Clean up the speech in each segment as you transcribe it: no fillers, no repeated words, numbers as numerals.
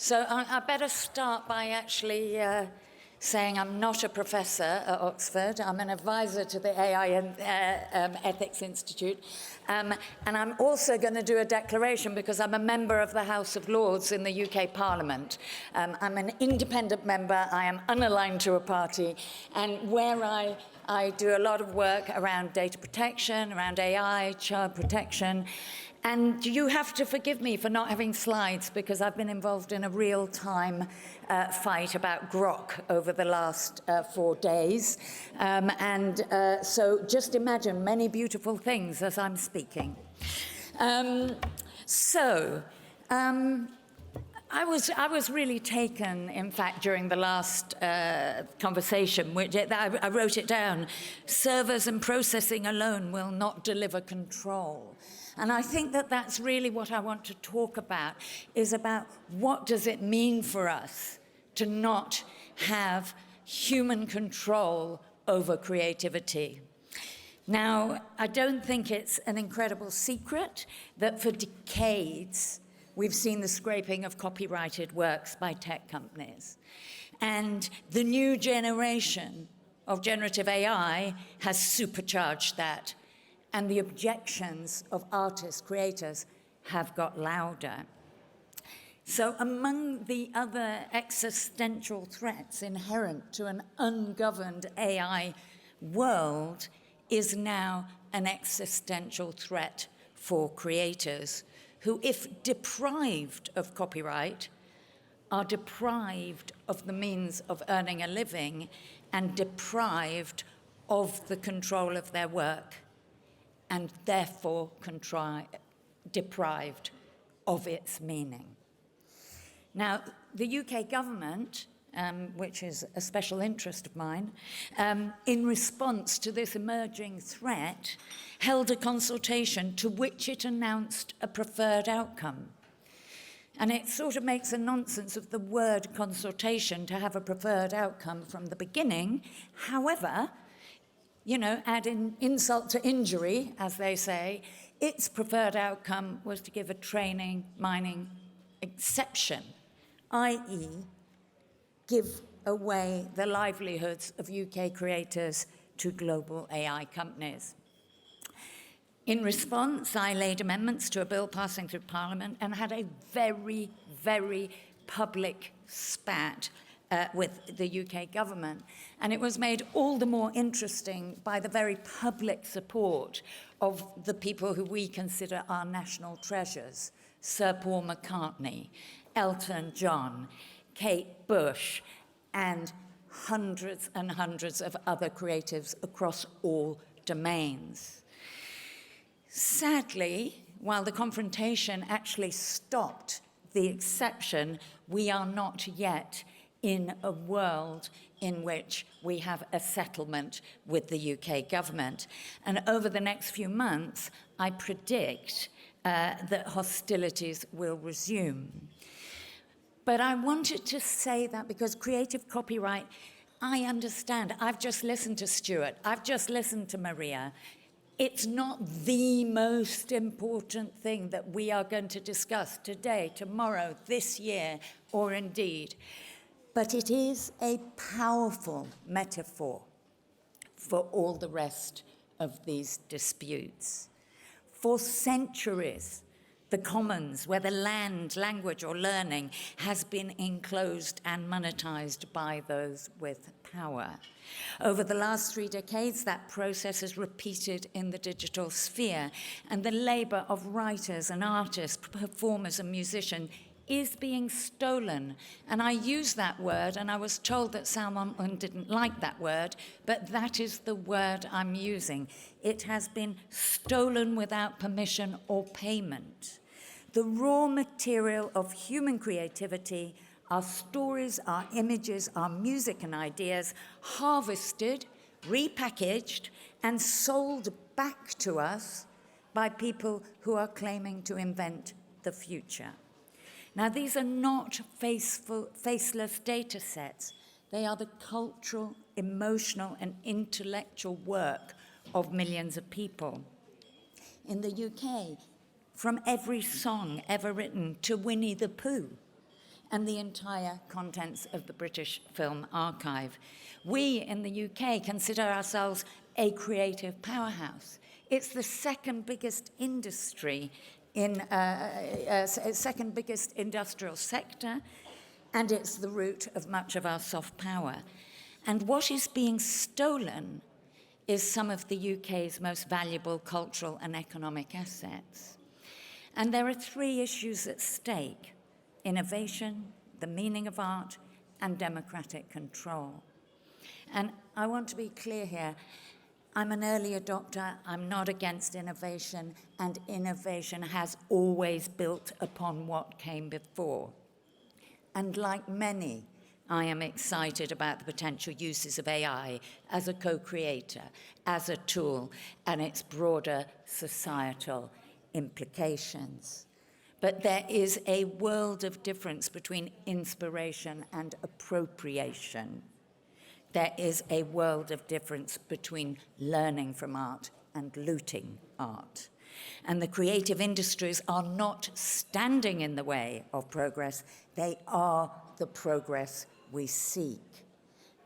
So I better start by actually saying I'm not a professor at Oxford. I'm an advisor to the AI and Ethics Institute. And I'm also going to do a declaration because I'm a member of the House of Lords in the UK Parliament. I'm an independent member. I am unaligned to a party. And where I do a lot of work around data protection, around AI, child protection. And you have to forgive me for not having slides because I've been involved in a real-time fight about grok over the last 4 days. So just imagine many beautiful things as I'm speaking. I was really taken, in fact, during the last conversation, which I wrote it down. Servers and processing alone will not deliver control. And I think that that's really what I want to talk about, is about what does it mean for us to not have human control over creativity. Now, I don't think it's an incredible secret that for decades, we've seen the scraping of copyrighted works by tech companies. And the new generation of generative AI has supercharged that. And the objections of artists, creators, have got louder. So among the other existential threats inherent to an ungoverned AI world is now an existential threat for creators who, if deprived of copyright, are deprived of the means of earning a living and deprived of the control of their work, and therefore deprived of its meaning. Now, the UK government, which is a special interest of mine, in response to this emerging threat, held a consultation to which it announced a preferred outcome. And it sort of makes a nonsense of the word consultation to have a preferred outcome from the beginning. However, you know, adding insult to injury, as they say, its preferred outcome was to give a training mining exception, i.e. give away the livelihoods of UK creators to global AI companies. In response, I laid amendments to a bill passing through Parliament and had a very, very public spat with the UK government. And it was made all the more interesting by the very public support of the people who we consider our national treasures: Sir Paul McCartney, Elton John, Kate Bush, and hundreds and hundreds of other creatives across all domains. Sadly, while the confrontation actually stopped the exception, we are not yet in a world in which we have a settlement with the UK government. And over the next few months, I predict that hostilities will resume. But I wanted to say that because creative copyright, I understand. I've just listened to Stuart. I've just listened to Maria. It's not the most important thing that we are going to discuss today, tomorrow, this year, or indeed. But it is a powerful metaphor for all the rest of these disputes. For centuries, the commons, whether land, language, or learning, has been enclosed and monetized by those with power. Over the last 3 decades, that process is repeated in the digital sphere, and the labor of writers and artists, performers and musicians is being stolen. And I use that word, and I was told that someone didn't like that word, but that is the word I'm using. It has been stolen without permission or payment. The raw material of human creativity, our stories, our images, our music and ideas, harvested, repackaged, and sold back to us by people who are claiming to invent the future. Now, these are not faceless data sets. They are the cultural, emotional, and intellectual work of millions of people. In the UK, from every song ever written to Winnie the Pooh, and the entire contents of the British Film Archive. We in the UK consider ourselves a creative powerhouse. It's the second biggest industry second biggest industrial sector, and it's the root of much of our soft power. And what is being stolen is some of the UK's most valuable cultural and economic assets. And there are three issues at stake: innovation, the meaning of art, and democratic control. And I want to be clear here. I'm an early adopter, I'm not against innovation, and innovation has always built upon what came before. And like many, I am excited about the potential uses of AI as a co-creator, as a tool, and its broader societal implications. But there is a world of difference between inspiration and appropriation. There is a world of difference between learning from art and looting art. And the creative industries are not standing in the way of progress. They are the progress we seek.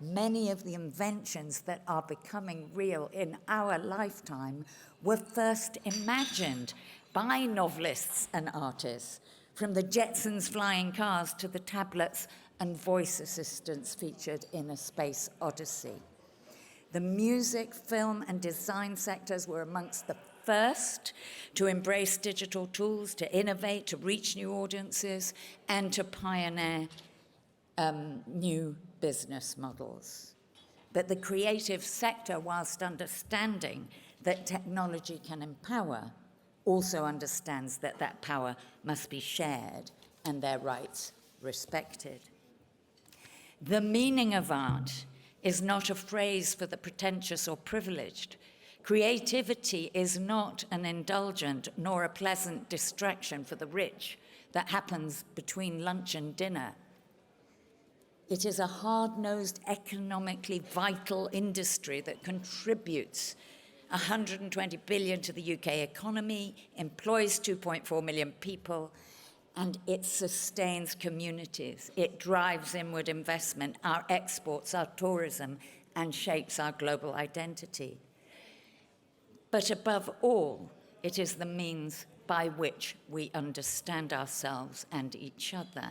Many of the inventions that are becoming real in our lifetime were first imagined by novelists and artists, from the Jetsons' flying cars to the tablets and voice assistants featured in A Space Odyssey. The music, film, and design sectors were amongst the first to embrace digital tools, to innovate, to reach new audiences, and to pioneer new business models. But the creative sector, whilst understanding that technology can empower, also understands that that power must be shared and their rights respected. The meaning of art is not a phrase for the pretentious or privileged. Creativity is not an indulgent nor a pleasant distraction for the rich that happens between lunch and dinner. It is a hard-nosed, economically vital industry that contributes 120 billion to the UK economy, employs 2.4 million people, and it sustains communities. It drives inward investment, our exports, our tourism, and shapes our global identity. But above all, it is the means by which we understand ourselves and each other.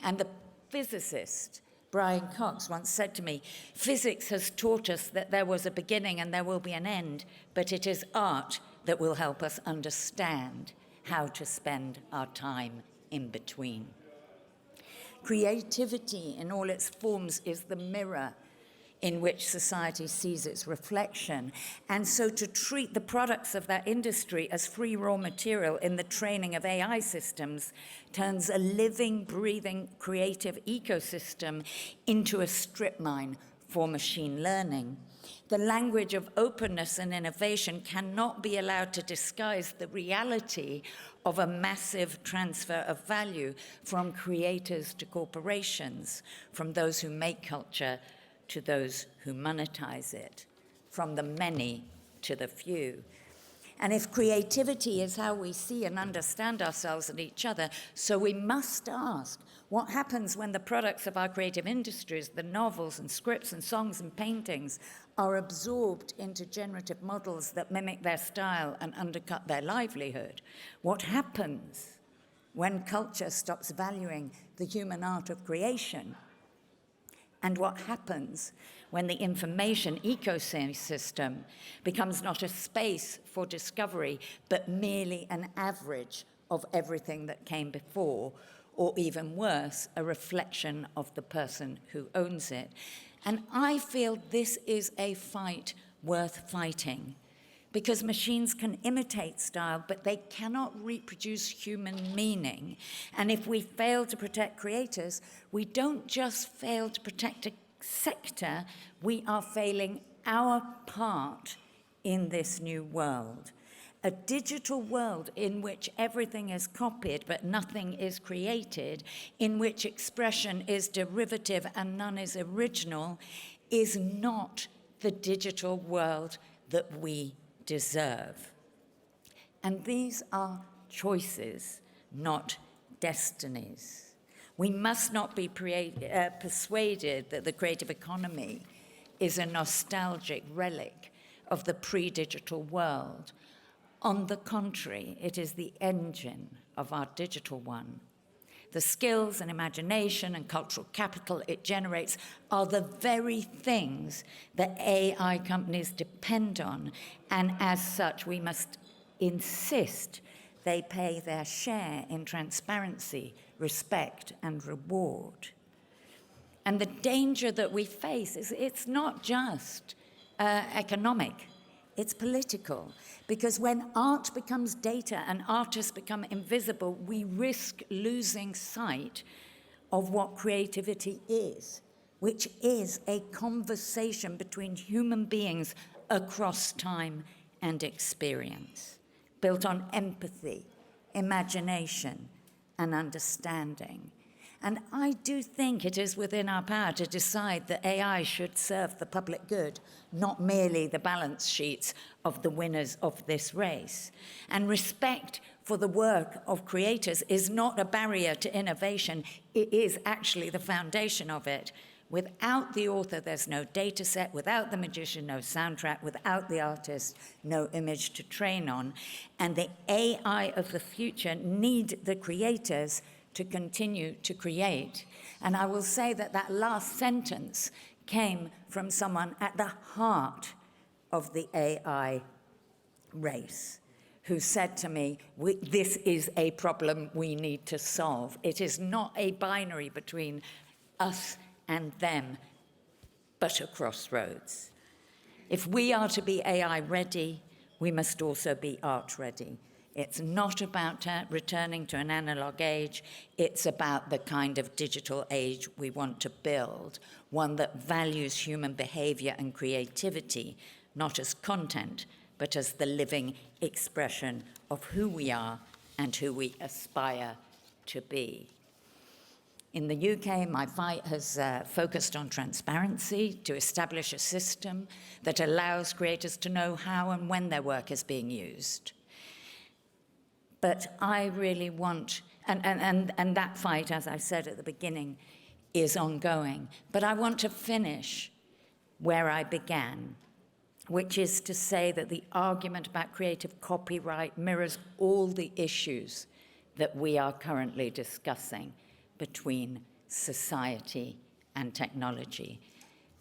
And the physicist Brian Cox once said to me, "Physics has taught us that there was a beginning and there will be an end, but it is art that will help us understand how to spend our time in between." Creativity in all its forms is the mirror in which society sees its reflection. And so to treat the products of that industry as free raw material in the training of AI systems turns a living, breathing, creative ecosystem into a strip mine for machine learning. The language of openness and innovation cannot be allowed to disguise the reality of a massive transfer of value from creators to corporations, from those who make culture to those who monetize it, from the many to the few. And if creativity is how we see and understand ourselves and each other, so we must ask, what happens when the products of our creative industries, the novels and scripts and songs and paintings, are absorbed into generative models that mimic their style and undercut their livelihood? What happens when culture stops valuing the human art of creation? And what happens when the information ecosystem becomes not a space for discovery, but merely an average of everything that came before, or even worse, a reflection of the person who owns it? And I feel this is a fight worth fighting, because machines can imitate style, but they cannot reproduce human meaning. And if we fail to protect creators, we don't just fail to protect a sector, we are failing our part in this new world. A digital world in which everything is copied but nothing is created, in which expression is derivative and none is original, is not the digital world that we deserve. And these are choices, not destinies. We must not be persuaded that the creative economy is a nostalgic relic of the pre-digital world. On the contrary, it is the engine of our digital one. The skills and imagination and cultural capital it generates are the very things that AI companies depend on, and as such, we must insist they pay their share in transparency, respect, and reward. And the danger that we face is it's not just economic, it's political. Because when art becomes data and artists become invisible, we risk losing sight of what creativity is, which is a conversation between human beings across time and experience, built on empathy, imagination, and understanding. And I do think it is within our power to decide that AI should serve the public good, not merely the balance sheets of the winners of this race. And respect for the work of creators is not a barrier to innovation, it is actually the foundation of it. Without the author, there's no data set. Without the magician, no soundtrack. Without the artist, no image to train on. And the AI of the future need the creators to continue to create. And I will say that that last sentence came from someone at the heart of the AI race, who said to me, this is a problem we need to solve. It is not a binary between us and them, but a crossroads. If we are to be AI ready, we must also be art ready. It's not about returning to an analog age, it's about the kind of digital age we want to build, one that values human behavior and creativity, not as content, but as the living expression of who we are and who we aspire to be. In the UK, my fight has focused on transparency to establish a system that allows creators to know how and when their work is being used. But I really want, and that fight, as I said at the beginning, is ongoing. But I want to finish where I began, which is to say that the argument about creative copyright mirrors all the issues that we are currently discussing between society and technology.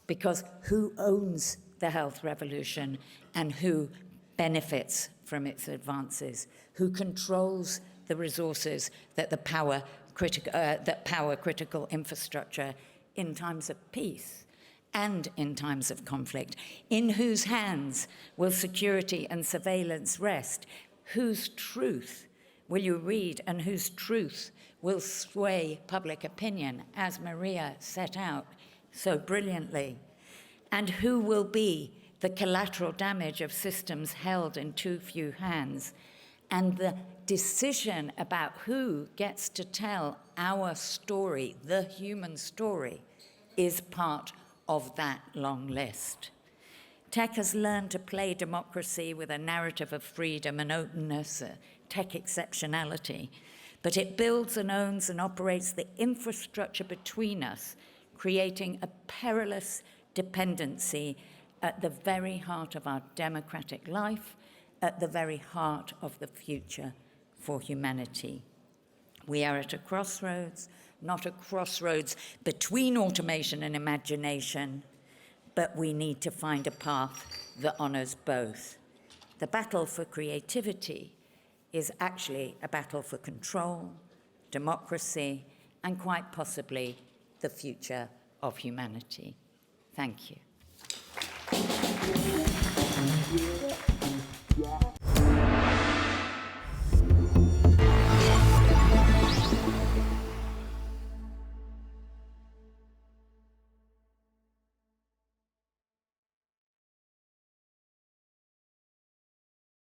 Because who owns the health revolution and who benefits from its advances? Who controls the resources that power critical infrastructure in times of peace and in times of conflict? In whose hands will security and surveillance rest? Whose truth will you read, and whose truth will sway public opinion, as Maria set out so brilliantly? And who will be the collateral damage of systems held in too few hands? And the decision about who gets to tell our story, the human story, is part of that long list. Tech has learned to play democracy with a narrative of freedom and openness, tech exceptionality, but it builds and owns and operates the infrastructure between us, creating a perilous dependency at the very heart of our democratic life, at the very heart of the future for humanity. We are at a crossroads, not a crossroads between automation and imagination, but we need to find a path that honors both. The battle for creativity is actually a battle for control, democracy, and quite possibly the future of humanity. Thank you.